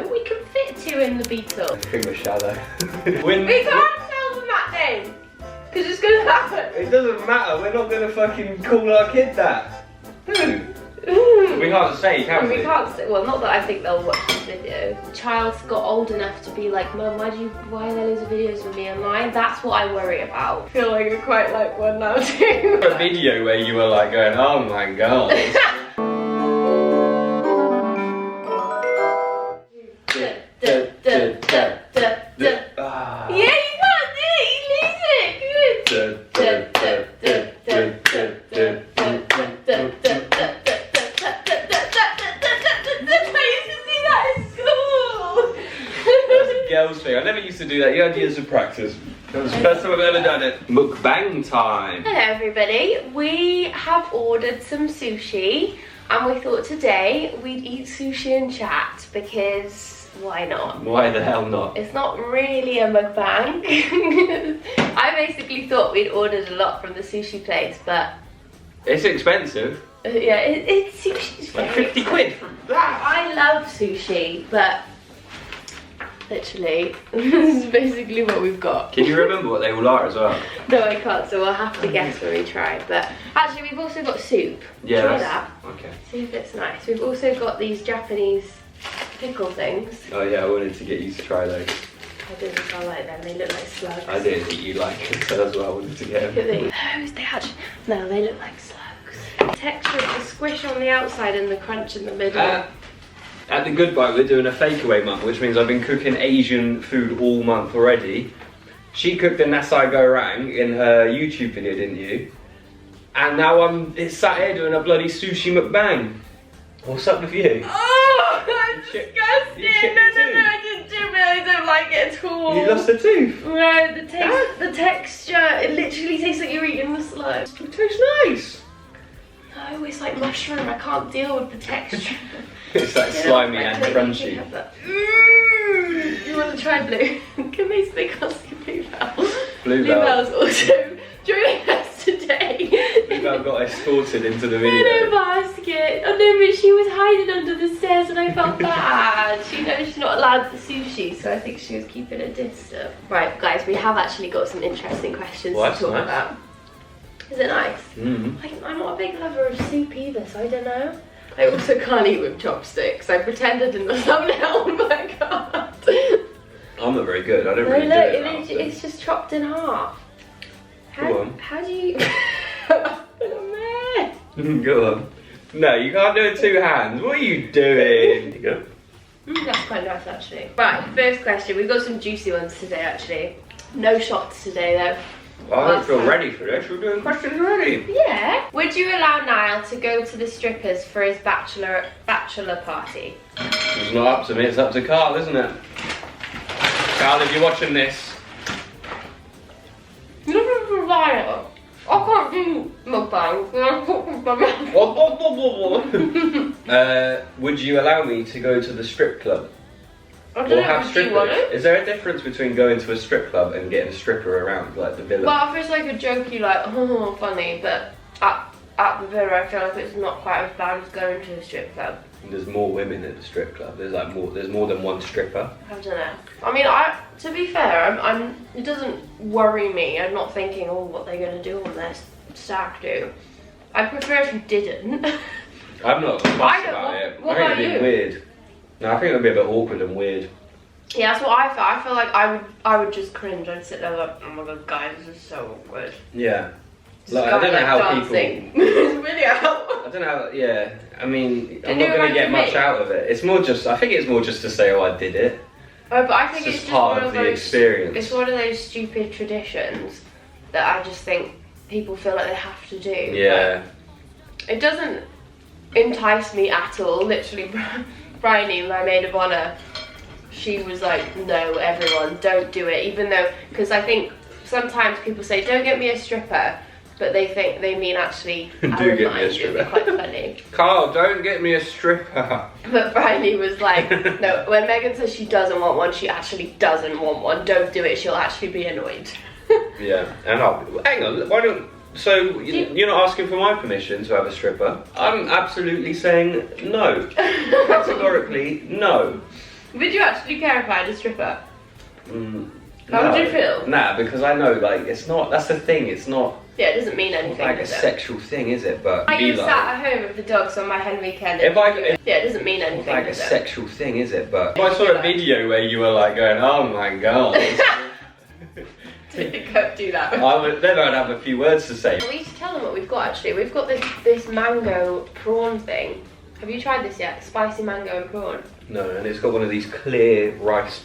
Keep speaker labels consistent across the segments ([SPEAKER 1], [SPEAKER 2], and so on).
[SPEAKER 1] Beetle. We can fit 2 in the Beetle.
[SPEAKER 2] I think we're shallow.
[SPEAKER 1] We can't tell them that name. Because it's going to happen.
[SPEAKER 2] It doesn't matter. We're not going to fucking call our kid that. No. We can't say, can we?
[SPEAKER 1] We can't say, well, not that I think they'll watch this video. The child's got old enough to be like, Mum, why are there loads of videos of me online? That's what I worry about. I feel like you're quite like one now too.
[SPEAKER 2] A video where you were like going, oh my god.
[SPEAKER 1] Yeah, you can't do it, you lose it. Good.
[SPEAKER 2] Girls thing. I never used to do that. You had years of practice. That was the first time I've ever done it. Mukbang time.
[SPEAKER 1] Hello everybody. We have ordered some sushi and we thought today we'd eat sushi and chat because why not?
[SPEAKER 2] Why the hell not?
[SPEAKER 1] It's not really a mukbang. I basically thought we'd ordered a lot from the sushi place, but
[SPEAKER 2] it's expensive.
[SPEAKER 1] Yeah, it's sushi.
[SPEAKER 2] It's like 50 quid for that.
[SPEAKER 1] I love sushi, but literally, this is basically what we've got.
[SPEAKER 2] Can you remember what they all are as well?
[SPEAKER 1] No, I can't, so we'll have to guess when we try. But actually, we've also got soup.
[SPEAKER 2] Yeah,
[SPEAKER 1] try that.
[SPEAKER 2] Okay.
[SPEAKER 1] See if it's nice. We've also got these Japanese pickle things.
[SPEAKER 2] Oh yeah, I wanted to get you to try those.
[SPEAKER 1] I didn't, I like them. They look like slugs.
[SPEAKER 2] I didn't think you like it, so that's why I wanted to get
[SPEAKER 1] Look at
[SPEAKER 2] them.
[SPEAKER 1] these. They actually, no, they look like slugs. The texture of the squish on the outside and the crunch in the middle.
[SPEAKER 2] At the Good Bite, we're doing a takeaway month, which means I've been cooking Asian food all month already. She cooked a nasi goreng in her YouTube video, didn't you? And now it's sat here doing a bloody sushi mukbang. What's up with you?
[SPEAKER 1] Oh, that's disgusting!
[SPEAKER 2] You chipped
[SPEAKER 1] No,
[SPEAKER 2] your tooth.
[SPEAKER 1] I didn't do it. I don't like it at all.
[SPEAKER 2] You lost a tooth?
[SPEAKER 1] No, the texture, it literally tastes like you're eating the slug.
[SPEAKER 2] It tastes nice.
[SPEAKER 1] No, it's like mushroom. I can't deal with the texture.
[SPEAKER 2] It's like slimy and crunchy.
[SPEAKER 1] You want to try blue? Can they speak us Bluebell?
[SPEAKER 2] Bluebell's
[SPEAKER 1] also joining us today.
[SPEAKER 2] Bluebell got escorted into the
[SPEAKER 1] In a
[SPEAKER 2] video.
[SPEAKER 1] basket. Oh no, but she was hiding under the stairs and I felt bad. She knows she's not allowed the sushi, so I think she was keeping a distance. Right, guys, we have actually got some interesting questions to talk about. Is it nice? I'm not a big lover of soup either, so I don't know. I also can't eat with chopsticks. I pretended in the thumbnail, but I can't.
[SPEAKER 2] I'm not very good. I don't
[SPEAKER 1] No,
[SPEAKER 2] really
[SPEAKER 1] look,
[SPEAKER 2] do it.
[SPEAKER 1] it's just chopped in half.
[SPEAKER 2] Go on.
[SPEAKER 1] How do you...
[SPEAKER 2] Go on. No, you can't do it 2 hands. What are you doing? You go.
[SPEAKER 1] That's quite nice, actually. Right, first question. We've got some juicy ones today, actually. No shots today, though.
[SPEAKER 2] I don't feel ready for this. We're doing questions already.
[SPEAKER 1] Yeah. Would you allow Niall to go to the strippers for his bachelor party?
[SPEAKER 2] It's not up to me, it's up to Carl, isn't it? Carl, if you're watching this.
[SPEAKER 1] This is for Niall. I can't do mukbang.
[SPEAKER 2] Would you allow me to go to the strip club?
[SPEAKER 1] I
[SPEAKER 2] Or
[SPEAKER 1] don't know,
[SPEAKER 2] have
[SPEAKER 1] do you want
[SPEAKER 2] strippers?
[SPEAKER 1] it?
[SPEAKER 2] Is there a difference between going to a strip club and getting a stripper around, like the villa?
[SPEAKER 1] Well, if it's like a jokey, like, oh, funny, but at the villa, I feel like it's not quite as bad as going to a strip club.
[SPEAKER 2] There's more women at the strip club. There's more than one stripper.
[SPEAKER 1] I don't know. I mean, to be fair, it doesn't worry me. I'm not thinking, oh, what they're gonna do on their stag do. I prefer if you didn't.
[SPEAKER 2] I'm not fussed about it.
[SPEAKER 1] What
[SPEAKER 2] I
[SPEAKER 1] about
[SPEAKER 2] think it'd
[SPEAKER 1] you?
[SPEAKER 2] be weird. No, I think it'd be a bit awkward and weird.
[SPEAKER 1] Yeah, that's what I feel. I feel like I would just cringe. I'd sit there like, oh my god, guys, this is so awkward.
[SPEAKER 2] Yeah.
[SPEAKER 1] Just
[SPEAKER 2] Like, I don't know how
[SPEAKER 1] dancing.
[SPEAKER 2] people.
[SPEAKER 1] Video.
[SPEAKER 2] I don't know how. Yeah. I mean, I'm
[SPEAKER 1] Didn't
[SPEAKER 2] not
[SPEAKER 1] you
[SPEAKER 2] going to get
[SPEAKER 1] imagine
[SPEAKER 2] much
[SPEAKER 1] me?
[SPEAKER 2] out of it. It's more just. I think it's more just to say, oh, I did it.
[SPEAKER 1] Oh, but I think
[SPEAKER 2] It's
[SPEAKER 1] it's
[SPEAKER 2] just
[SPEAKER 1] just
[SPEAKER 2] part
[SPEAKER 1] one
[SPEAKER 2] of
[SPEAKER 1] of
[SPEAKER 2] the
[SPEAKER 1] those.
[SPEAKER 2] experience.
[SPEAKER 1] It's one of those stupid traditions that I just think people feel like they have to do.
[SPEAKER 2] Yeah.
[SPEAKER 1] But it doesn't entice me at all. Literally, Bryony, my maid of honour, she was like, no, everyone, don't do it. Even though, because I think sometimes people say, don't get me a stripper, but they mean actually,
[SPEAKER 2] Do
[SPEAKER 1] I don't
[SPEAKER 2] get me a
[SPEAKER 1] mind,
[SPEAKER 2] stripper.
[SPEAKER 1] it'd be quite funny.
[SPEAKER 2] Carl, don't get me a stripper.
[SPEAKER 1] But Bryony was like, no, when Megan says she doesn't want one, she actually doesn't want one. Don't do it, she'll actually be annoyed.
[SPEAKER 2] Yeah, and hang on, why don't... So, you're not asking for my permission to have a stripper? I'm absolutely saying no. Categorically, no.
[SPEAKER 1] Would you actually care if I had a stripper? How
[SPEAKER 2] No.
[SPEAKER 1] would you feel?
[SPEAKER 2] Nah, because I know, like, it's not, that's the thing, it's not
[SPEAKER 1] Yeah, it doesn't mean anything,
[SPEAKER 2] like a
[SPEAKER 1] does it?
[SPEAKER 2] sexual thing, is it? But
[SPEAKER 1] I
[SPEAKER 2] be
[SPEAKER 1] was
[SPEAKER 2] like,
[SPEAKER 1] sat at home with the dogs on my hen weekend.
[SPEAKER 2] If I-
[SPEAKER 1] yeah, it doesn't mean
[SPEAKER 2] it's
[SPEAKER 1] anything,
[SPEAKER 2] like a
[SPEAKER 1] does it?
[SPEAKER 2] sexual thing, is it? But if I saw a video where you were like going, oh my god,
[SPEAKER 1] Do that.
[SPEAKER 2] then I'd have a few words to say.
[SPEAKER 1] We should tell them what we've got actually. We've got this mango prawn thing. Have you tried this yet? Spicy mango and prawn.
[SPEAKER 2] No, and it's got one of these clear rice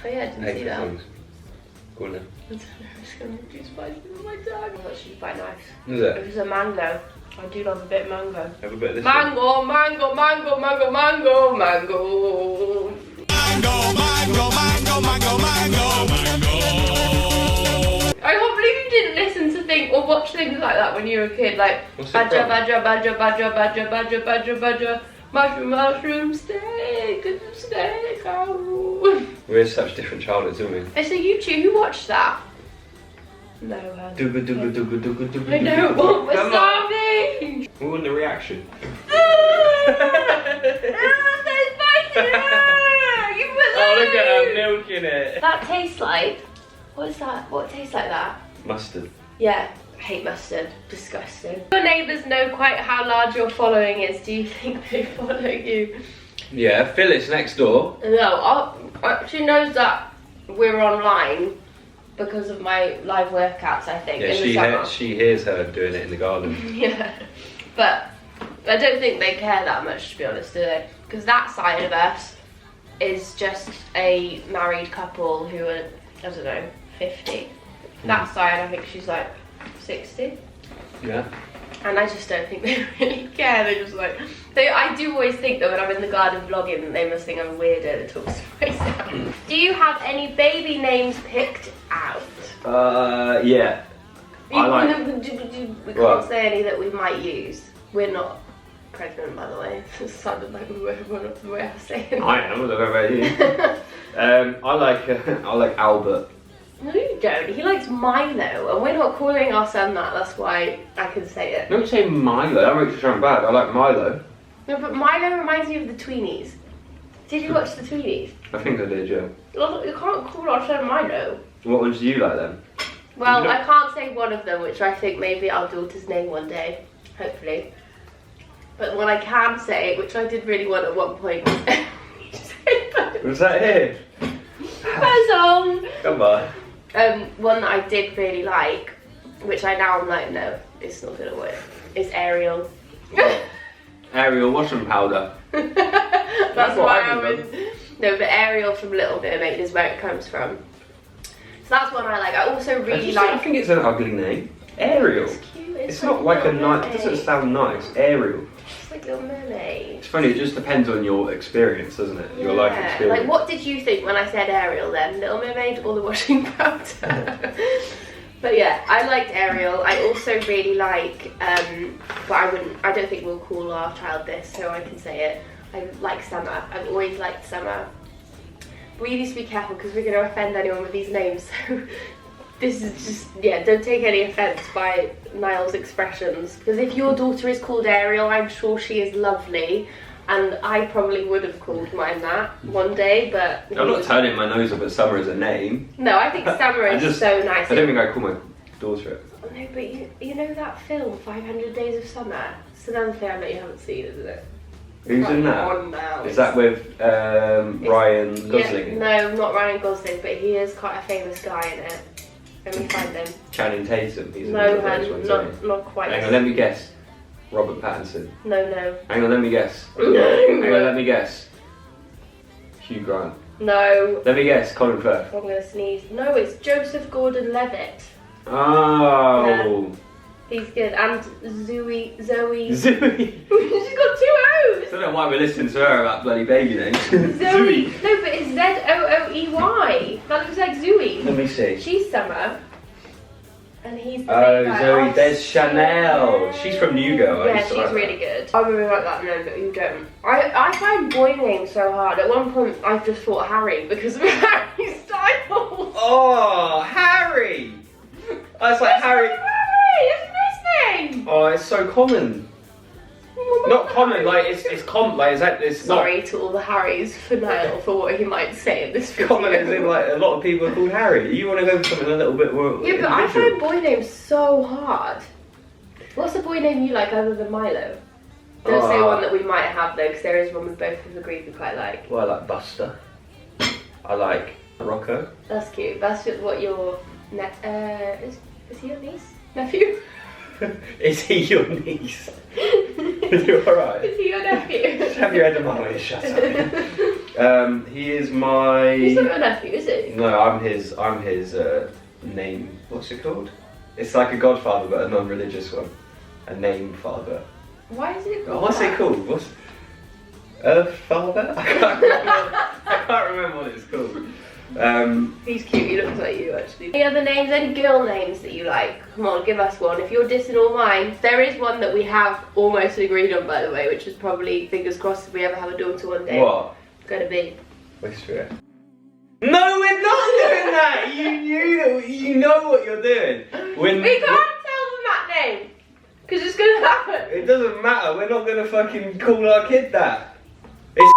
[SPEAKER 1] Oh yeah, I didn't see
[SPEAKER 2] egg
[SPEAKER 1] that.
[SPEAKER 2] things. Go on then.
[SPEAKER 1] It's gonna be too spicy for my tongue. Oh, that should be quite nice.
[SPEAKER 2] Is it?
[SPEAKER 1] It was a mango. I do love a bit of mango.
[SPEAKER 2] Have a bit of this one.
[SPEAKER 1] Mango, mango, mango, mango, mango, mango. I can't believe you didn't listen to things or watch things like that when you were a kid. Like
[SPEAKER 2] What's it
[SPEAKER 1] badger,
[SPEAKER 2] from?
[SPEAKER 1] badger, badger, badger, badger, badger, badger, badger, mushroom, mushroom, steak, steak. Oh.
[SPEAKER 2] We're such different childhoods, aren't we?
[SPEAKER 1] It's a YouTube. Who watched that? No.
[SPEAKER 2] Dooga dooga dooga dooga dooga.
[SPEAKER 1] I don't want. We're
[SPEAKER 2] Come on.
[SPEAKER 1] starving.
[SPEAKER 2] We want the reaction. Oh, look at her milking it.
[SPEAKER 1] That tastes like. What is that? What tastes like that?
[SPEAKER 2] Mustard.
[SPEAKER 1] Yeah, I hate mustard. Disgusting. Your neighbours know quite how large your following is. Do you think they follow you?
[SPEAKER 2] Yeah, Phyllis next door.
[SPEAKER 1] No, she knows that we're online because of my live workouts, I think.
[SPEAKER 2] Yeah,
[SPEAKER 1] in the summer.
[SPEAKER 2] she hears her doing it in the garden.
[SPEAKER 1] Yeah, but I don't think they care that much, to be honest, do they? Because that side of us is just a married couple who are, I don't know, 50. That side, I think she's like 60.
[SPEAKER 2] Yeah.
[SPEAKER 1] And I just don't think they really care. They're just like, I do always think that when I'm in the garden vlogging, they must think I'm a weirdo that talks to myself. Do you have any baby names picked out?
[SPEAKER 2] Yeah. I like.
[SPEAKER 1] We can't
[SPEAKER 2] What?
[SPEAKER 1] say any that we might use. We're not pregnant, by the way. It sounded like we were the way I was saying.
[SPEAKER 2] I am. What about you? I like Albert.
[SPEAKER 1] No, you don't. He likes Milo, and we're not calling our son that. That's why I can say it.
[SPEAKER 2] Don't say Milo. That makes it sound bad. I like Milo.
[SPEAKER 1] No, but Milo reminds me of the Tweenies. Did you watch the Tweenies?
[SPEAKER 2] I think I did, yeah.
[SPEAKER 1] Well, you can't call our son Milo.
[SPEAKER 2] What ones do you like then?
[SPEAKER 1] Well,
[SPEAKER 2] You don't-
[SPEAKER 1] I can't say one of them, which I think maybe our daughter's name one day, hopefully. But what I can say, which I did really want at one point,
[SPEAKER 2] Was that it?
[SPEAKER 1] Puzzle.
[SPEAKER 2] Come on.
[SPEAKER 1] One that I did really like, which I now am like, no, it's not gonna work. Is Ariel.
[SPEAKER 2] Ariel washing powder.
[SPEAKER 1] That's
[SPEAKER 2] what
[SPEAKER 1] why
[SPEAKER 2] I
[SPEAKER 1] I was. No, but Ariel from Little Mermaid is where it comes from. So that's one I like. I also really
[SPEAKER 2] I
[SPEAKER 1] like.
[SPEAKER 2] think it's an ugly name. Ariel.
[SPEAKER 1] It's cute.
[SPEAKER 2] It's not like a
[SPEAKER 1] Little
[SPEAKER 2] nice. It doesn't sound nice. Ariel.
[SPEAKER 1] It's like Little Mermaid.
[SPEAKER 2] It's funny. It just depends on your experience, doesn't it? Your life
[SPEAKER 1] Yeah.
[SPEAKER 2] experience.
[SPEAKER 1] Like, what did you think when I said Ariel then? Little Mermaid or the washing powder? But yeah, I liked Ariel. I also really like, but I don't think we'll call our child this, so I can say it. I like Summer. I've always liked Summer. But we need to be careful because we're going to offend anyone with these names. So this is just, yeah, don't take any offence by Niall's expressions. Because if your daughter is called Ariel, I'm sure she is lovely. And I probably would have called mine that one day, but...
[SPEAKER 2] I'm not turning my nose up at Summer as a name.
[SPEAKER 1] No, I think Summer is so nice.
[SPEAKER 2] I don't think I'd call my daughter it.
[SPEAKER 1] No, but you know that film, 500 Days of Summer? It's another film that you haven't seen, isn't it?
[SPEAKER 2] Who's in that?
[SPEAKER 1] On now.
[SPEAKER 2] Is that with Ryan Gosling?
[SPEAKER 1] Yeah, no, not Ryan Gosling, but he is quite a famous guy in it. Let me find him.
[SPEAKER 2] Channing Tatum. He's
[SPEAKER 1] No,
[SPEAKER 2] in those ones,
[SPEAKER 1] not,
[SPEAKER 2] isn't he?
[SPEAKER 1] not quite.
[SPEAKER 2] Hang on, let me guess. Robert Pattinson.
[SPEAKER 1] No.
[SPEAKER 2] Hang on, let me guess.
[SPEAKER 1] No.
[SPEAKER 2] Hang on, let me guess. Hugh Grant.
[SPEAKER 1] No.
[SPEAKER 2] Let me guess. Colin Firth.
[SPEAKER 1] I'm gonna sneeze. No, it's Joseph Gordon-Levitt.
[SPEAKER 2] Oh.
[SPEAKER 1] He's good. And Zoe.
[SPEAKER 2] Zoe.
[SPEAKER 1] She's got 2 O's.
[SPEAKER 2] I don't know why we're listening to her about bloody baby names.
[SPEAKER 1] Zoe. No, but it's Zoey. That looks like Zoe.
[SPEAKER 2] Let me see.
[SPEAKER 1] She's Summer. And he's the
[SPEAKER 2] Oh,
[SPEAKER 1] main guy.
[SPEAKER 2] Zoe. There's
[SPEAKER 1] so
[SPEAKER 2] Chanel.
[SPEAKER 1] good.
[SPEAKER 2] She's from New Girl. I
[SPEAKER 1] Yeah,
[SPEAKER 2] used to
[SPEAKER 1] she's
[SPEAKER 2] like
[SPEAKER 1] really
[SPEAKER 2] that.
[SPEAKER 1] good. I really like that name, but you don't. I find boy names so hard. At one point, I just thought Harry because of Harry Styles.
[SPEAKER 2] Oh, Harry. I was like, Harry.
[SPEAKER 1] Harry, it's a nice name.
[SPEAKER 2] Oh, it's so common.
[SPEAKER 1] What
[SPEAKER 2] Not common, like it's common, like it's
[SPEAKER 1] Sorry to all the Harrys for Niall for what he might say in this video.
[SPEAKER 2] Common as in like a lot of people are called Harry. You want to go for something a little bit more.
[SPEAKER 1] Yeah, but I find boy names so hard. What's the boy name you like other than Milo? Don't say one that we might have though, because there is one we both have agreed we quite like.
[SPEAKER 2] Well, I like Buster. I like Rocco.
[SPEAKER 1] That's cute. That's just what your is he your niece? Nephew?
[SPEAKER 2] Is he your niece? Are you alright?
[SPEAKER 1] Is he your nephew?
[SPEAKER 2] Just have your head in my way, shut up. He is my...
[SPEAKER 1] He's not your nephew, is he?
[SPEAKER 2] No, I'm his name, what's it called? It's like a godfather but a non-religious one. A name father.
[SPEAKER 1] Why is it called
[SPEAKER 2] what's it called? What's... Earth father? I can't remember what it's called.
[SPEAKER 1] He's cute, he looks like you actually. Any other names, any girl names that you like? Come on, give us one. If you're dissing all mine, there is one that we have almost agreed on, by the way, which is probably, fingers crossed, if we ever have a daughter one day.
[SPEAKER 2] What?
[SPEAKER 1] It's gonna be
[SPEAKER 2] Whisper it. No, we're not doing that! You knew that, you know what you're doing.
[SPEAKER 1] We can't tell them that name, because it's gonna happen.
[SPEAKER 2] It doesn't matter, we're not gonna fucking call our kid that. It's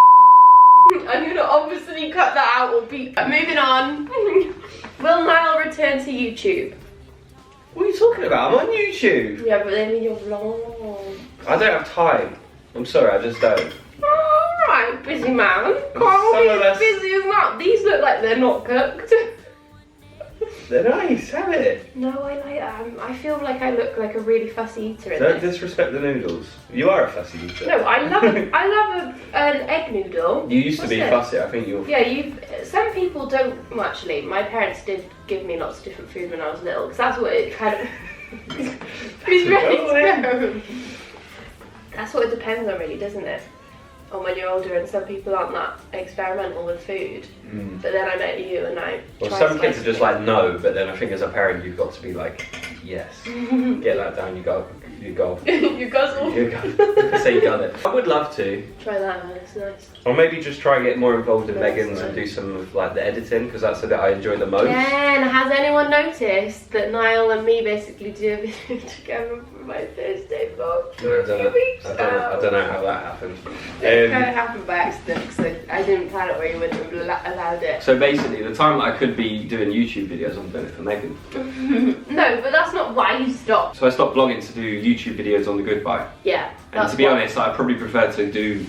[SPEAKER 1] I'm gonna obviously cut that out or beep. Moving on. Will Niall return to YouTube?
[SPEAKER 2] What are you talking about? I'm on YouTube.
[SPEAKER 1] Yeah, but then you're vlog.
[SPEAKER 2] I don't have time. I'm sorry, I just don't.
[SPEAKER 1] Alright, busy man. Can't be busy as that. These look like they're not cooked.
[SPEAKER 2] They're nice, have it.
[SPEAKER 1] No, I like I feel like I look like a really fussy eater in
[SPEAKER 2] Don't
[SPEAKER 1] this.
[SPEAKER 2] disrespect the noodles. You are a fussy eater.
[SPEAKER 1] No, I love an egg noodle.
[SPEAKER 2] You used to
[SPEAKER 1] What's
[SPEAKER 2] be
[SPEAKER 1] it?
[SPEAKER 2] fussy, I think you're...
[SPEAKER 1] Yeah, some people don't, well, actually, my parents did give me lots of different food when I was little, because that's what it kind of... He's ready to go. That's what it depends on really, doesn't it? On when you're older, and some people aren't that experimental with food. But then I met you and I
[SPEAKER 2] Well, some kids are just like, no, but then I think as a parent you've got to be like, yes. Get that down, you go.
[SPEAKER 1] You guzzle.
[SPEAKER 2] You go. Say you got it. I would love to.
[SPEAKER 1] Try that, man, it's nice.
[SPEAKER 2] Or maybe just try and get more involved in
[SPEAKER 1] That's
[SPEAKER 2] Megan's and
[SPEAKER 1] nice.
[SPEAKER 2] do some of like the editing, because that's the bit I enjoy the most.
[SPEAKER 1] Yeah, and has anyone noticed that Niall and me basically do a video together for my Thursday vlog for a few weeks now?
[SPEAKER 2] I don't know how that happened.
[SPEAKER 1] It kind of happened by accident because I didn't plan it or you wouldn't have allowed it.
[SPEAKER 2] So basically, the time that I could be doing YouTube videos, I'm doing it for Megan.
[SPEAKER 1] No, but that's not why you stopped.
[SPEAKER 2] So I stopped vlogging to do YouTube videos on the Goodbye.
[SPEAKER 1] Yeah.
[SPEAKER 2] And to be honest, I probably prefer to do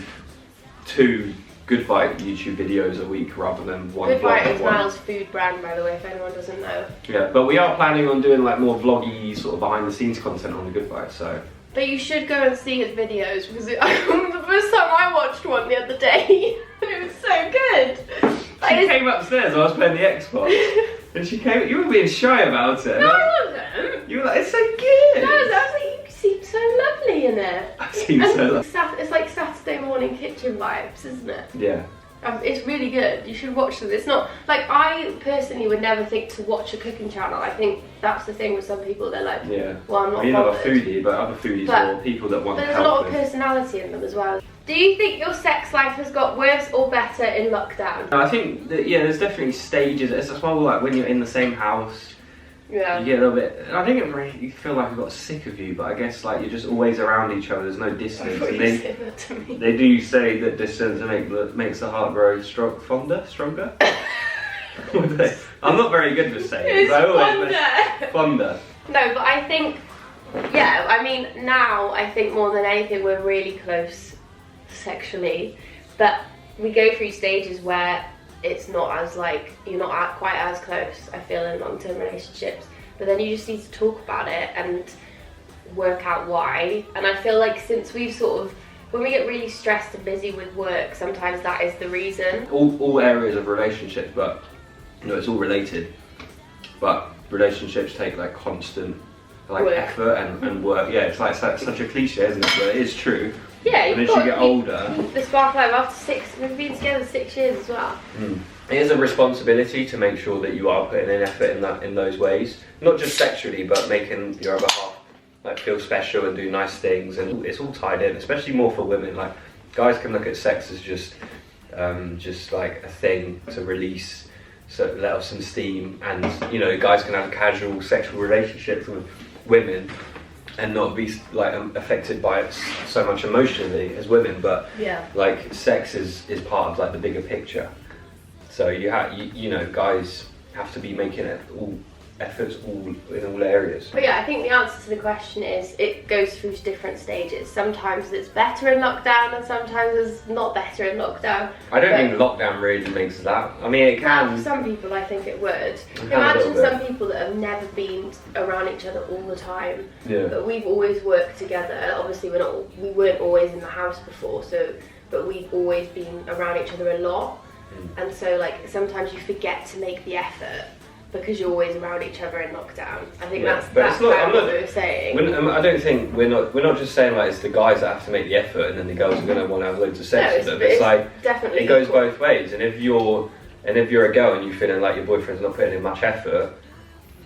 [SPEAKER 2] 2 Goodbye YouTube videos a week rather than one
[SPEAKER 1] Goodbye
[SPEAKER 2] vlog.
[SPEAKER 1] is Niall's food brand, by the way, if anyone doesn't know.
[SPEAKER 2] Yeah, but we are planning on doing like more vloggy, sort of behind the scenes content on the Goodbye, so.
[SPEAKER 1] But you should go and see his videos because the first time I watched one the other day, and it was so good.
[SPEAKER 2] She came upstairs, I was playing the Xbox, and she came, you were being shy about it.
[SPEAKER 1] No, I wasn't.
[SPEAKER 2] You were like, it's so good.
[SPEAKER 1] No, I was like, you seem so lovely in it.
[SPEAKER 2] I seem so lovely.
[SPEAKER 1] It's like Saturday morning kitchen vibes, isn't it?
[SPEAKER 2] Yeah.
[SPEAKER 1] It's really good. You should watch them. It's not like I personally would never think to watch a cooking channel. I think that's the thing with some people. They're like,
[SPEAKER 2] yeah.
[SPEAKER 1] Well, I'm not.
[SPEAKER 2] You're not a
[SPEAKER 1] bothered.
[SPEAKER 2] foodie, but other foodies
[SPEAKER 1] But-
[SPEAKER 2] or people that want
[SPEAKER 1] But
[SPEAKER 2] to
[SPEAKER 1] there's a lot
[SPEAKER 2] help
[SPEAKER 1] of
[SPEAKER 2] with.
[SPEAKER 1] personality in them as well. Do you think your sex life has got worse or better in lockdown?
[SPEAKER 2] I think that, yeah, there's definitely stages. It's as well like when you're in the same house.
[SPEAKER 1] Yeah.
[SPEAKER 2] You get a little bit. I think it really, you feel like I got sick of you, but I guess like you're just always around each other. There's no distance.
[SPEAKER 1] I thought
[SPEAKER 2] And
[SPEAKER 1] you
[SPEAKER 2] they,
[SPEAKER 1] said that to me.
[SPEAKER 2] they do say that distance makes the heart grow stronger. What are they? I'm not very good with saying.
[SPEAKER 1] It's
[SPEAKER 2] Fonder.
[SPEAKER 1] No, but I think, yeah, I mean, now I think more than anything we're really close sexually, but we go through stages where it's not as like, you're not quite as close, I feel, in long-term relationships, but then you just need to talk about it and work out why. And I feel like since we've sort of, when we get really stressed and busy with work, sometimes that is the reason.
[SPEAKER 2] All areas of relationships, but you know, it's all related. But relationships take like constant like
[SPEAKER 1] Work.
[SPEAKER 2] effort and work. Yeah, it's like such a cliche, isn't it? But it is true.
[SPEAKER 1] Yeah,
[SPEAKER 2] And as you get older,
[SPEAKER 1] the spark life after we've been together 6 years as well.
[SPEAKER 2] it is a responsibility to make sure that you are putting in effort in those ways. Not just sexually, but making your other half like feel special and do nice things, and it's all tied in. Especially more for women. Like guys can look at sex as just like a thing to release, so let off some steam, and you know, guys can have casual sexual relationships with women. and not be like affected by it so much emotionally as women. But like sex is part of like the bigger picture. So you know, guys have to be making it all efforts in all areas.
[SPEAKER 1] But yeah, I think the answer to the question is it goes through different stages. Sometimes it's better in lockdown and sometimes it's not better in lockdown.
[SPEAKER 2] I don't think lockdown really makes that. I mean, it can.
[SPEAKER 1] For some people, I think it would. Imagine some people that have never been around each other all the time.
[SPEAKER 2] Yeah.
[SPEAKER 1] But we've always worked together. Obviously, we weren't always in the house before, but we've always been around each other a lot. And so, like, sometimes you forget to make the effort because you're always around each other in lockdown. I think that's kind of what we were saying.
[SPEAKER 2] I don't think we're not just saying like it's the guys that have to make the effort and then the girls are going to want to have loads of sex with them. It's like
[SPEAKER 1] definitely
[SPEAKER 2] it goes both ways. And if you're a girl and you're feeling like your boyfriend's not putting in much effort,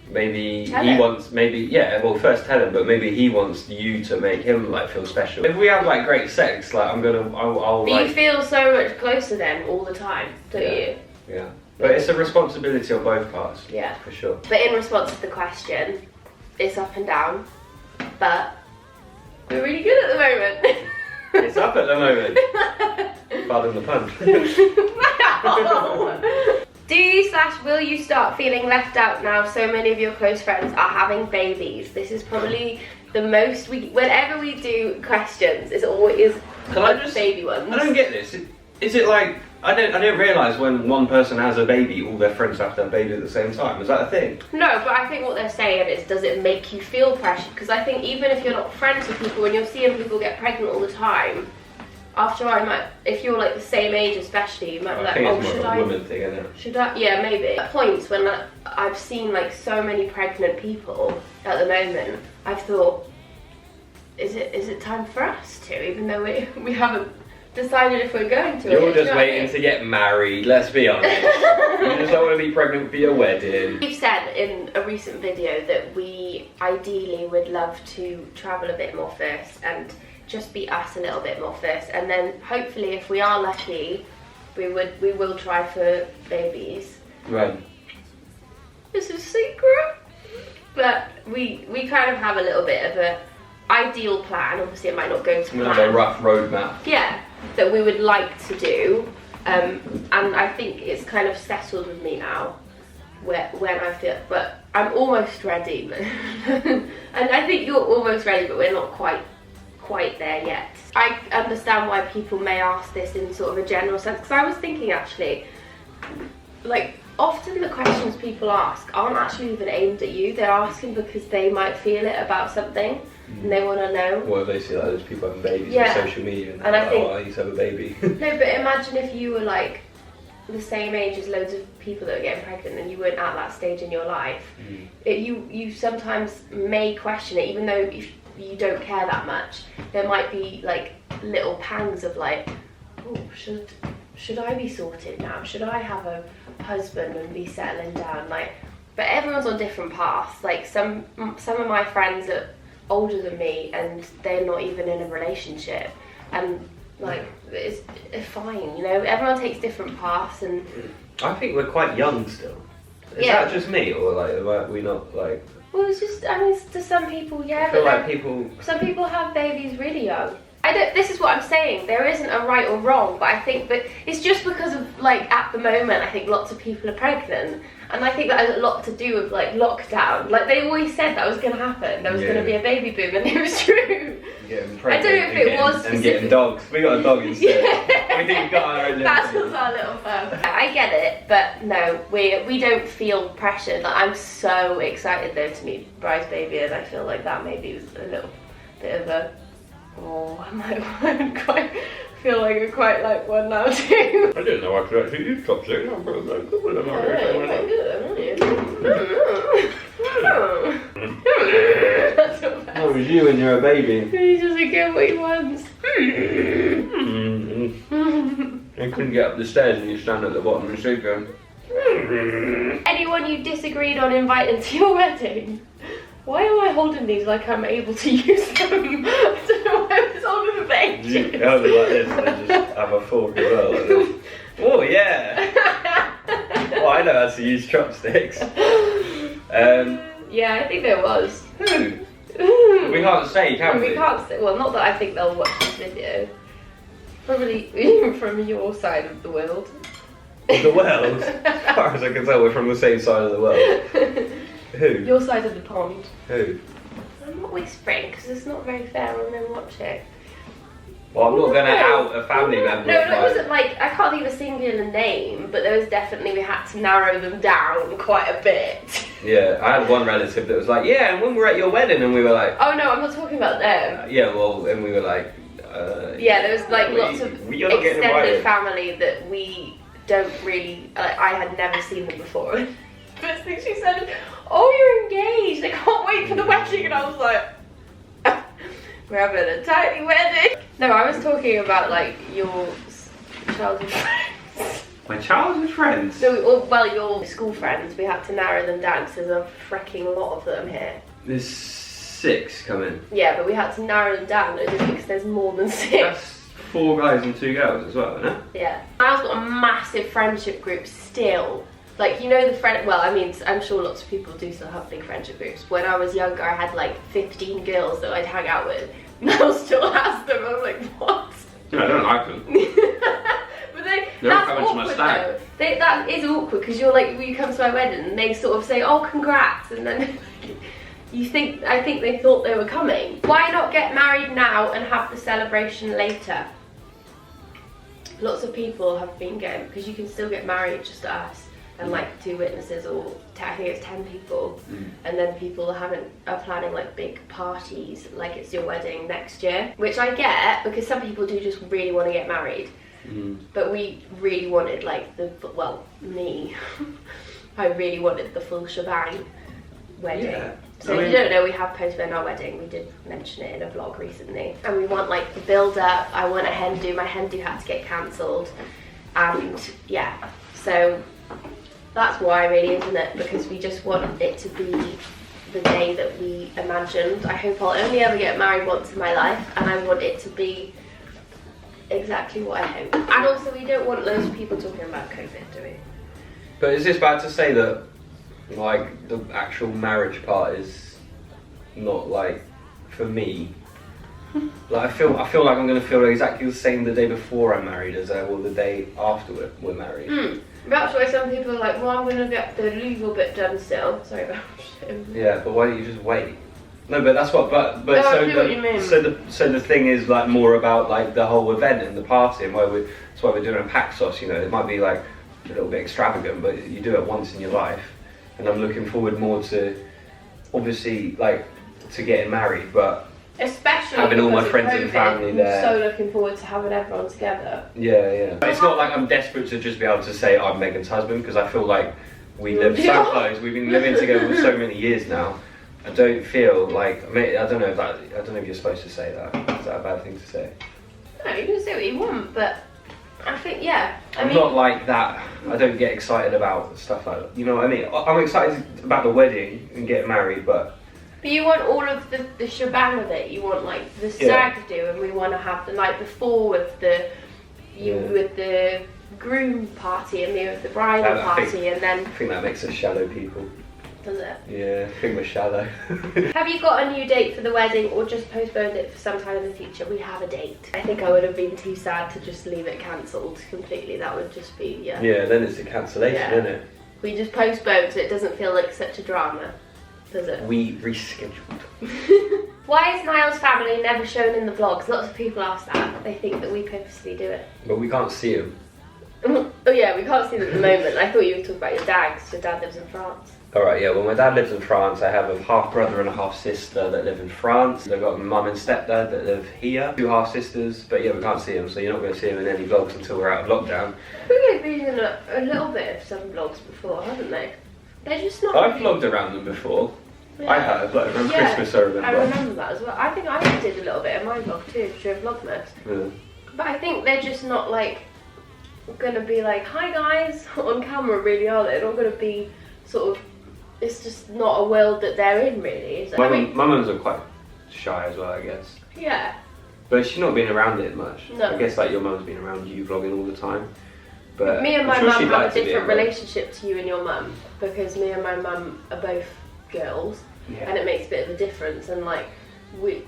[SPEAKER 2] maybe first tell him, but maybe he wants you to make him like feel special. If we have like great sex, like I'll
[SPEAKER 1] But you feel so much closer then all the time, don't you?
[SPEAKER 2] Yeah. But it's a responsibility on both parts.
[SPEAKER 1] Yeah.
[SPEAKER 2] For sure.
[SPEAKER 1] But in response to the question, it's up and down, but we're really good at the moment.
[SPEAKER 2] It's up at the moment. Pardon the pun.
[SPEAKER 1] Will you start feeling left out now so many of your close friends are having babies? This is probably the most whenever we do questions, it's always baby ones.
[SPEAKER 2] I don't get this. Is it like I didn't realise when one person has a baby, all their friends have to have a baby at the same time. Is that a thing? No,
[SPEAKER 1] but I think what they're saying is, does it make you feel pressure? Because I think even if you're not friends with people, when you're seeing people get pregnant all the time, after if you're like the same age especially, you might be like,
[SPEAKER 2] oh, should I? Woman thing, isn't it?
[SPEAKER 1] Should I? Yeah, maybe. At points when I've seen like so many pregnant people at the moment, I've thought, is it time for us to? Even though we haven't decided if we're going to.
[SPEAKER 2] You're just waiting to get married, let's be honest. You just don't want to be pregnant for your wedding.
[SPEAKER 1] We've said in a recent video that we ideally would love to travel a bit more first and just be us a little bit more first, and then hopefully if we are lucky we will try for babies.
[SPEAKER 2] Right.
[SPEAKER 1] It's a secret. But we kind of have a little bit of a ideal plan. Obviously it might not go to plan.
[SPEAKER 2] We have a rough roadmap.
[SPEAKER 1] Yeah, that we would like to do, and I think it's kind of settled with me now when I feel, but I'm almost ready. And I think you're almost ready, but we're not quite there yet. I understand why people may ask this in sort of a general sense, because I was thinking actually, like, often the questions people ask aren't actually even aimed at you. They're asking because they might feel it about something and they want to know.
[SPEAKER 2] Well, they see like those people having babies on social media and
[SPEAKER 1] I think,
[SPEAKER 2] I used to have a baby.
[SPEAKER 1] No, but imagine if you were like the same age as loads of people that are getting pregnant and you weren't at that stage in your life. You sometimes may question it, even though you don't care that much. There might be like little pangs of like, oh, should I be sorted now? Should I have a husband and be settling down? Like, but everyone's on different paths. Like some of my friends are older than me and they're not even in a relationship, and like it's fine, you know. Everyone takes different paths, and
[SPEAKER 2] I think we're quite young still. Is that just me, or like are we not like?
[SPEAKER 1] Well, it's just, I mean, to some people, yeah.
[SPEAKER 2] I feel like
[SPEAKER 1] some people have babies really young. This is what I'm saying. There isn't a right or wrong, but I think that it's just because of, like, at the moment, I think lots of people are pregnant. And I think that has a lot to do with, like, lockdown. Like, they always said that was going to happen. There was going to be a baby boom, and it was true. I don't know if it was specific.
[SPEAKER 2] And getting dogs. We got a dog instead. We didn't got our own.
[SPEAKER 1] That was our little fun. I get it, but no, we don't feel pressured. Like, I'm so excited, though, to meet Bry's baby, and I feel like that maybe was a little bit of a... Oh, I might feel like I quite like one now too.
[SPEAKER 2] I didn't know I could actually use chopsticks. I'm pretty good with them. Oh, it was you and you're a baby.
[SPEAKER 1] He doesn't get what he wants.
[SPEAKER 2] I couldn't get up the stairs and you stand at the bottom and sleep going.
[SPEAKER 1] Anyone you disagreed on inviting to your wedding? Why am I holding these like I'm able to use them? I don't know why I was holding the bench.
[SPEAKER 2] You hold it like this and then just have a fork as well like this. Oh yeah! Well, I know how to use chopsticks.
[SPEAKER 1] Yeah, I think there was.
[SPEAKER 2] Who? We can't say, can we?
[SPEAKER 1] We can't say. Well, not that I think they'll watch this video. Probably even from your side of the world.
[SPEAKER 2] The world? As far as I can tell, we're from the same side of the world. Who?
[SPEAKER 1] Your side of the pond.
[SPEAKER 2] Who?
[SPEAKER 1] I'm not whispering because it's not very fair when they're watching.
[SPEAKER 2] Well, I'm not going to out a family member.
[SPEAKER 1] No, it wasn't like, I can't think of a singular name, but there was definitely, we had to narrow them down quite a bit.
[SPEAKER 2] Yeah, I had one relative that was like, yeah, and when we're at your wedding, and we were like...
[SPEAKER 1] Oh no, I'm not talking about them.
[SPEAKER 2] Yeah, well, and we were like...
[SPEAKER 1] yeah, there was like lots of extended family that we don't really, I had never seen them before. First thing she said, oh, you're engaged, I can't wait for the wedding, and I was like... We're having a tiny wedding. No, I was talking about like your childhood friends.
[SPEAKER 2] My childhood friends?
[SPEAKER 1] No, well, your school friends. We had to narrow them down because there's a freaking lot of them here.
[SPEAKER 2] There's 6 coming.
[SPEAKER 1] Yeah, but we had to narrow them down because there's more than 6.
[SPEAKER 2] That's 4 guys and 2 girls as well, isn't it?
[SPEAKER 1] Yeah. I've got a massive friendship group still. Like, you know the friend, well, I mean, I'm sure lots of people do still have big friendship groups. When I was younger, I had like 15 girls that I'd hang out with. Mel still has them. I'm like, what?
[SPEAKER 2] Yeah, I don't like them.
[SPEAKER 1] But that's awkward though. That is awkward because you're like, you come to my wedding and they sort of say, oh, congrats, and then I think they thought they were coming. Why not get married now and have the celebration later? Lots of people have been getting, because you can still get married just to us. And like 2 witnesses, or I think it's 10 people, and then people are planning like big parties, like it's your wedding next year, which I get because some people do just really want to get married, but we really wanted like me, I really wanted the full shebang wedding. Yeah. So if you don't know, we have postponed our wedding. We did mention it in a vlog recently, and we want like the build up. I want a hen do. My hen do had to get cancelled, and yeah, so. That's why really, isn't it? Because we just want it to be the day that we imagined. I hope I'll only ever get married once in my life, and I want it to be exactly what I hope. And also we don't want loads of people talking about COVID, do we?
[SPEAKER 2] But is this bad to say that like the actual marriage part is not like for me? Like I feel like I'm gonna feel exactly the same the day before I'm married as I will the day after we're married.
[SPEAKER 1] That's why some people are like, well, I'm gonna get the legal bit done still. Sorry about him.
[SPEAKER 2] Yeah, but why don't you just wait? No, but that's what. But
[SPEAKER 1] no, I see what you mean.
[SPEAKER 2] So the thing is like more about like the whole event and the party, and that's why we're doing a Paxos. You know, it might be like a little bit extravagant, but you do it once in your life. And I'm looking forward more to, obviously, like to getting married, but.
[SPEAKER 1] Especially
[SPEAKER 2] having all my friends
[SPEAKER 1] COVID,
[SPEAKER 2] and family there.
[SPEAKER 1] I'm so looking forward to having everyone together.
[SPEAKER 2] Yeah. But it's not like I'm desperate to just be able to say I'm Megan's husband, because I feel like we live so close. We've been living together for so many years now. I don't feel like, I don't know if you're supposed to say that. Is that a bad thing to say?
[SPEAKER 1] No, you can say what you want, but I think, yeah.
[SPEAKER 2] I'm not like that. I don't get excited about stuff like that. You know what I mean? I'm excited about the wedding and getting married, but
[SPEAKER 1] you want all of the shebang of it. You want like the stag do, and we want to have the night before with the groom party and me with the bridal party, and then.
[SPEAKER 2] I think that makes us shallow people.
[SPEAKER 1] Does it?
[SPEAKER 2] Yeah, I think we're shallow.
[SPEAKER 1] Have you got a new date for the wedding, or just postponed it for some time in the future? We have a date. I think I would have been too sad to just leave it cancelled completely. That would just be
[SPEAKER 2] Yeah, then it's a cancellation, isn't it?
[SPEAKER 1] We just postponed, so it doesn't feel like such a drama. Does it?
[SPEAKER 2] We rescheduled.
[SPEAKER 1] Why is Niall's family never shown in the vlogs? Lots of people ask that. They think that we purposely do it.
[SPEAKER 2] But we can't see them.
[SPEAKER 1] Oh yeah, we can't see them at the moment. I thought you were talking about your dad, because your dad lives in France.
[SPEAKER 2] Alright, yeah, well my dad lives in France. I have a half brother and a half sister that live in France. I've got my mum and stepdad that live here. 2 half sisters, but yeah, we can't see them, so you're not going to see them in any vlogs until we're out of lockdown.
[SPEAKER 1] I think they've been in a little bit of some vlogs before, haven't they? They're just not.
[SPEAKER 2] I've vlogged around them before. Yeah. I have, like around Christmas I remember.
[SPEAKER 1] I remember that as well. I think I did a little bit in my vlog too, during Vlogmas.
[SPEAKER 2] Yeah.
[SPEAKER 1] But I think they're just not like gonna be like, hi guys, on camera, really, are they? They're not gonna be sort of, it's just not a world that they're in, really, is it?
[SPEAKER 2] My mums are quite shy as well, I guess.
[SPEAKER 1] Yeah.
[SPEAKER 2] But she's not been around it much.
[SPEAKER 1] No.
[SPEAKER 2] I guess like your mum's been around you vlogging all the time. But
[SPEAKER 1] me and my mum have a different relationship to you and your mum, because me and my mum are both girls, and it makes a bit of a difference, and like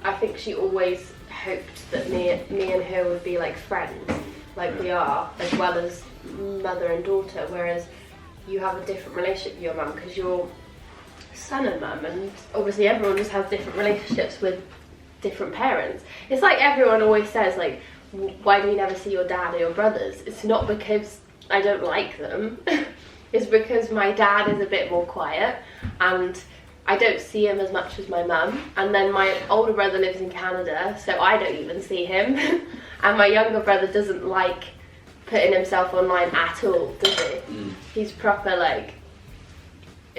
[SPEAKER 1] I think she always hoped that me and her would be like friends, like we are, as well as mother and daughter, whereas you have a different relationship with your mum because you're son and mum, and obviously everyone just has different relationships with different parents. It's like everyone always says, like, why do you never see your dad or your brothers? It's not because I don't like them. It's because my dad is a bit more quiet and I don't see him as much as my mum, and then my older brother lives in Canada, so I don't even see him. And my younger brother doesn't like putting himself online at all, does he? He's proper like,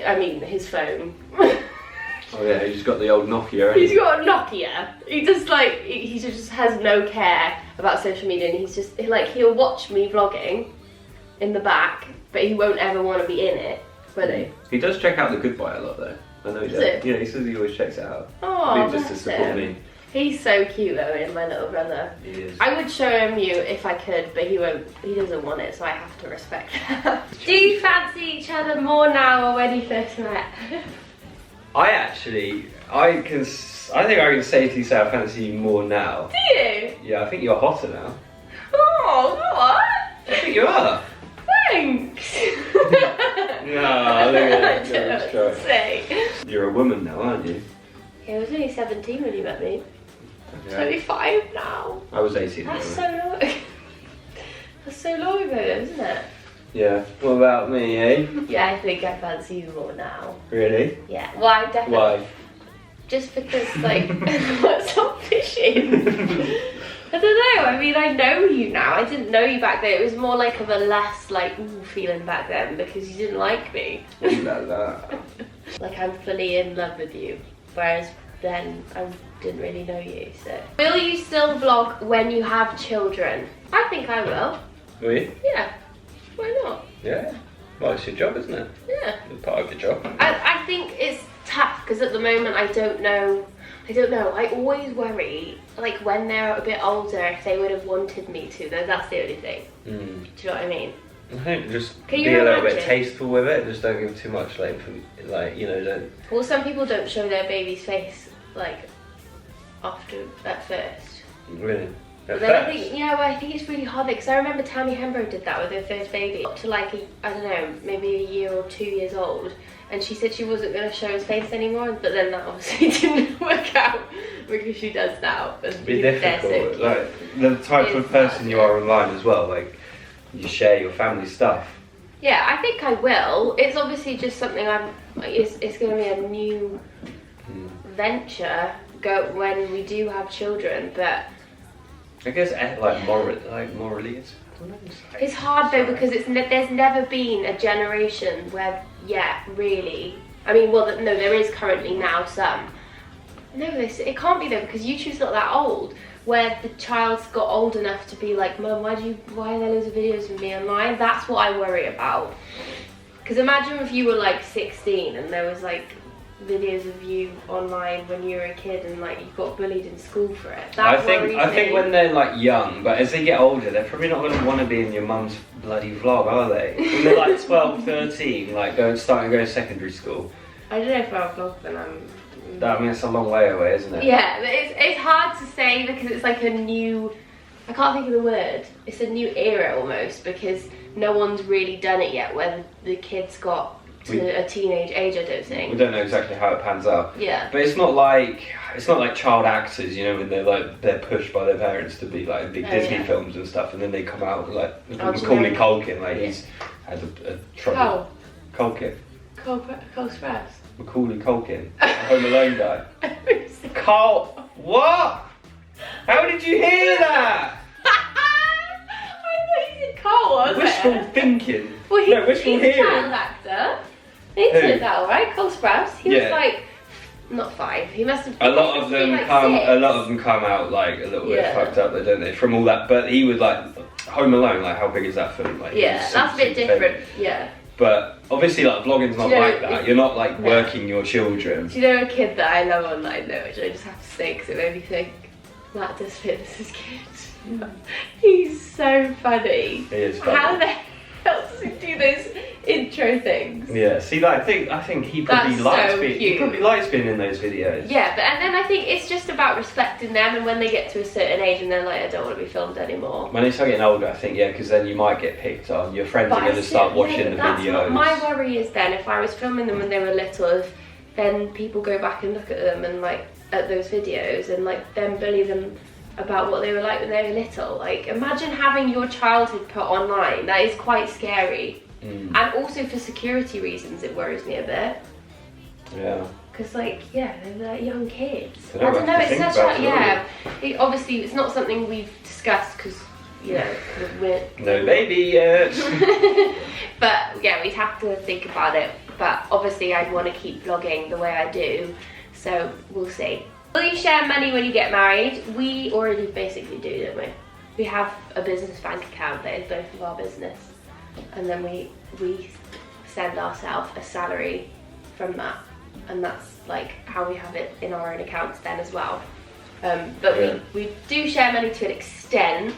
[SPEAKER 1] I mean, his phone.
[SPEAKER 2] Oh yeah, he's just got the old Nokia.
[SPEAKER 1] He's got a Nokia. He just like, he just has no care about social media, and he's just like, he'll watch me vlogging in the back, but he won't ever want to be in it, will he?
[SPEAKER 2] He does check out The Good Bite a lot though. I know he does. Yeah, he says he always checks it out.
[SPEAKER 1] Oh,
[SPEAKER 2] just to support me.
[SPEAKER 1] He's so cute, Owen, my little brother.
[SPEAKER 2] He is.
[SPEAKER 1] I would show him you if I could, but he won't. He doesn't want it, so I have to respect that. Do you fancy each other more now or when you first met?
[SPEAKER 2] I think I can safely say I fancy you more now.
[SPEAKER 1] Do you?
[SPEAKER 2] Yeah, I think you're hotter now.
[SPEAKER 1] Oh, what?
[SPEAKER 2] I think you are.
[SPEAKER 1] Thanks.
[SPEAKER 2] No, look at
[SPEAKER 1] I don't know what to say.
[SPEAKER 2] You're a woman now, aren't you?
[SPEAKER 1] Yeah, I was only 17 when you met me.
[SPEAKER 2] Yeah.
[SPEAKER 1] 25 now.
[SPEAKER 2] I was 18.
[SPEAKER 1] That's so long. That's so long ago, isn't it?
[SPEAKER 2] Yeah. What about me, eh?
[SPEAKER 1] Yeah, I think I fancy you more now.
[SPEAKER 2] Really?
[SPEAKER 1] Yeah. Why? Definitely.
[SPEAKER 2] Why?
[SPEAKER 1] Just because, like, what's up fishing? I don't know. I mean, I know you now. I didn't know you back then. It was more like of a less like ooh feeling back then because you didn't like me. Like I'm fully in love with you, whereas then I didn't really know you. So, will you still vlog when you have children? I think I will.
[SPEAKER 2] Will you?
[SPEAKER 1] Yeah. Why not?
[SPEAKER 2] Yeah. Well, it's your job, isn't it?
[SPEAKER 1] Yeah.
[SPEAKER 2] It's part of your job.
[SPEAKER 1] I think it's tough because at the moment I don't know. I always worry, like when they're a bit older, if they would have wanted me to. That's the only thing. Do you know what I mean?
[SPEAKER 2] I think just be a little bit tasteful with it. Just don't give too much, like you know, don't.
[SPEAKER 1] Well, some people don't show their baby's face like at first.
[SPEAKER 2] Really.
[SPEAKER 1] But then I think, I think it's really hard because I remember Tammy Hembrow did that with her first baby up to like I don't know, maybe a year or 2 years old, and she said she wasn't going to show his face anymore. But then that obviously didn't work out because she does now.
[SPEAKER 2] It's be difficult, so like the type of person you are online as well. Like you share your family stuff.
[SPEAKER 1] Yeah, I think I will. It's obviously just something it's going to be a new venture when we do have children, but.
[SPEAKER 2] I guess morally
[SPEAKER 1] it's hard though because there's never been a generation where really I mean there is currently now some it can't be though because YouTube's not that old where the child's got old enough to be like, Mum, why are there loads of videos of me online? That's what I worry about, because imagine if you were like 16 and there was like videos of you online when you were a kid and like you got bullied in school for it. I
[SPEAKER 2] think when they're like young, but as they get older, they're probably not going to want to be in your mum's bloody vlog, are they? When they're like 12, 13, like starting to go to secondary school.
[SPEAKER 1] I don't know if I'll vlog when I'm.
[SPEAKER 2] I mean, it's a long way away, isn't it?
[SPEAKER 1] Yeah, but it's hard to say because it's like a new. I can't think of the word. It's a new era almost because no one's really done it yet. Where the kids got to a teenage age, I don't think.
[SPEAKER 2] We don't know exactly how it pans out.
[SPEAKER 1] Yeah.
[SPEAKER 2] But it's not like child actors, when they're pushed by their parents to be like in big Disney films and stuff, and then they come out like Macaulay Culkin, he's had a trouble. Culkin.
[SPEAKER 1] Cole Sprouse.
[SPEAKER 2] Macaulay Culkin, the Home Alone guy. Cole, what? How did you hear that?
[SPEAKER 1] I thought you said Cole, wasn't
[SPEAKER 2] Wishful thinking.
[SPEAKER 1] Well,
[SPEAKER 2] wishful
[SPEAKER 1] he's
[SPEAKER 2] hearing.
[SPEAKER 1] a child actor. He turned out alright. Cole Sprouse. He was like not 5. He must have.
[SPEAKER 2] A lot of them come out like a little bit fucked up, though, don't they? From all that, but he was like Home Alone. Like, how big is that film? Like,
[SPEAKER 1] that's a bit different. Yeah.
[SPEAKER 2] But obviously, like vlogging's not like that. You're not like working your children.
[SPEAKER 1] Do you know a kid that I love online though, which I just have to say because it made me think Matt does Fitness's kid. He's so funny.
[SPEAKER 2] He is funny.
[SPEAKER 1] How the hell does he do those intro things.
[SPEAKER 2] Yeah, see, like, I think he probably likes being in those videos.
[SPEAKER 1] Yeah, and then I think it's just about respecting them, and when they get to a certain age and they're like, I don't want to be filmed anymore.
[SPEAKER 2] When they start getting older, I think, yeah, because then you might get picked on. Your friends are going to start watching the videos.
[SPEAKER 1] My worry is then, if I was filming them when they were little, then people go back and look at them and like at those videos and like then bully them about what they were like when they were little. Like, imagine having your childhood put online. That is quite scary. And also for security reasons, it worries me a bit.
[SPEAKER 2] Yeah.
[SPEAKER 1] Because, like, yeah, they're like young kids.
[SPEAKER 2] I don't know,
[SPEAKER 1] it's such a, yeah. Obviously, it's not something we've discussed because, you know, we're...
[SPEAKER 2] No baby yet.
[SPEAKER 1] But, yeah, we'd have to think about it. But, obviously, I'd want to keep vlogging the way I do. So, we'll see. Will you share money when you get married? We already basically do, don't we? We have a business bank account that is both of our business. And then we send ourselves a salary from that. And that's like how we have it in our own accounts then as well. But yeah. we do share money to an extent,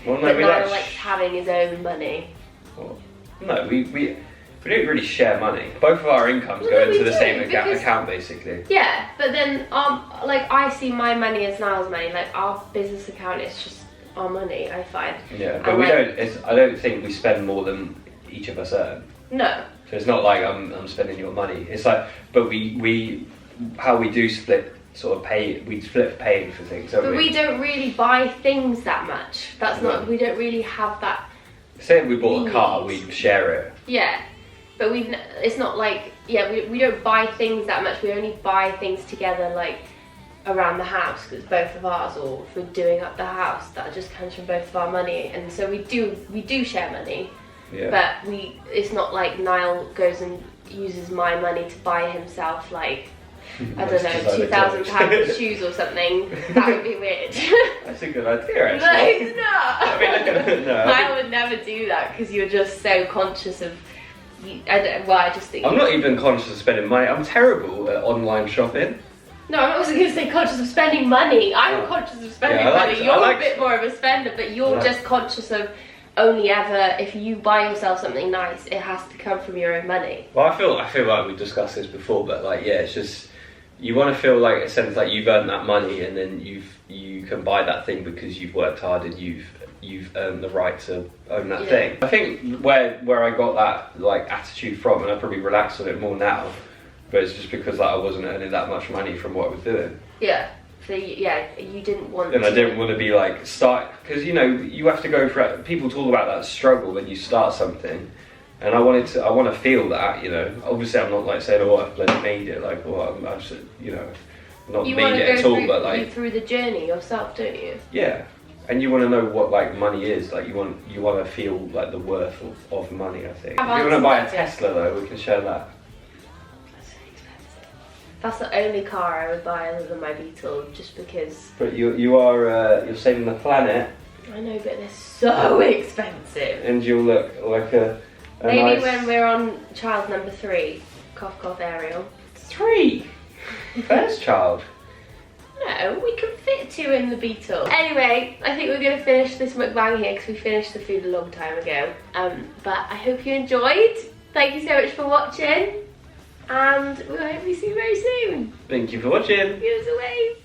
[SPEAKER 1] but Niall likes having his own money.
[SPEAKER 2] Well, no, we don't really share money. Both of our incomes go into the same account basically. Yeah,
[SPEAKER 1] but then like I see my money as Niall's money. Like our business account is just our money, I find.
[SPEAKER 2] Yeah, but I don't think we spend more than each of us earn.
[SPEAKER 1] No.
[SPEAKER 2] So it's not like I'm spending your money. It's like, but how we do split sort of we split paying for things. But
[SPEAKER 1] we don't really buy things that much. That's not. We don't really have that.
[SPEAKER 2] Say if we bought a car, we'd share it.
[SPEAKER 1] Yeah, but it's not like we don't buy things that much. We only buy things together like around the house because both of ours, or if we're doing up the house, that just comes from both of our money. And so we do share money. Yeah. But it's not like Niall goes and uses my money to buy himself like, I don't know, £2,000 shoes or something. That would be weird.
[SPEAKER 2] That's a good idea, actually.
[SPEAKER 1] No, it's not.
[SPEAKER 2] I mean, no.
[SPEAKER 1] Niall would never do that because you're just so conscious of, I just think...
[SPEAKER 2] I'm not even conscious of spending money. I'm terrible at online shopping.
[SPEAKER 1] No, I'm not going to say conscious of spending money. I'm conscious of spending money. You're a bit more of a spender, but you're just conscious of only ever, if you buy yourself something nice, it has to come from your own money.
[SPEAKER 2] Well, I feel like we discussed this before, but like, yeah, it's just, you want to feel like a sense like you've earned that money and then you can buy that thing because you've worked hard and you've earned the right to own that thing. I think where I got that like attitude from, and I probably relax on it more now, but it's just because like I wasn't earning that much money from what I was doing.
[SPEAKER 1] Yeah. So you didn't want
[SPEAKER 2] and I didn't want to be like because you know you have to go for people talk about that struggle when you start something, and I want to feel that, you know. Obviously I'm not like saying, oh, I've bloody made it, like, well, I'm just, you know, not made it at all, but like
[SPEAKER 1] through the journey yourself, don't you?
[SPEAKER 2] Yeah, and you want to know what like money is, like you want to feel like the worth of money. I think if you want to buy a Tesla though, we can share that.
[SPEAKER 1] That's the only car I would buy other than my Beetle, just because...
[SPEAKER 2] But you're saving the planet.
[SPEAKER 1] I know, but they're so expensive.
[SPEAKER 2] And you'll look like a
[SPEAKER 1] maybe
[SPEAKER 2] nice...
[SPEAKER 1] when we're on child number 3, cough cough Ariel.
[SPEAKER 2] 3? First child?
[SPEAKER 1] No, we can fit 2 in the Beetle. Anyway, I think we're going to finish this mukbang here because we finished the food a long time ago. But I hope you enjoyed. Thank you so much for watching. And we hope we see you very soon.
[SPEAKER 2] Thank you for watching.
[SPEAKER 1] Give us a wave.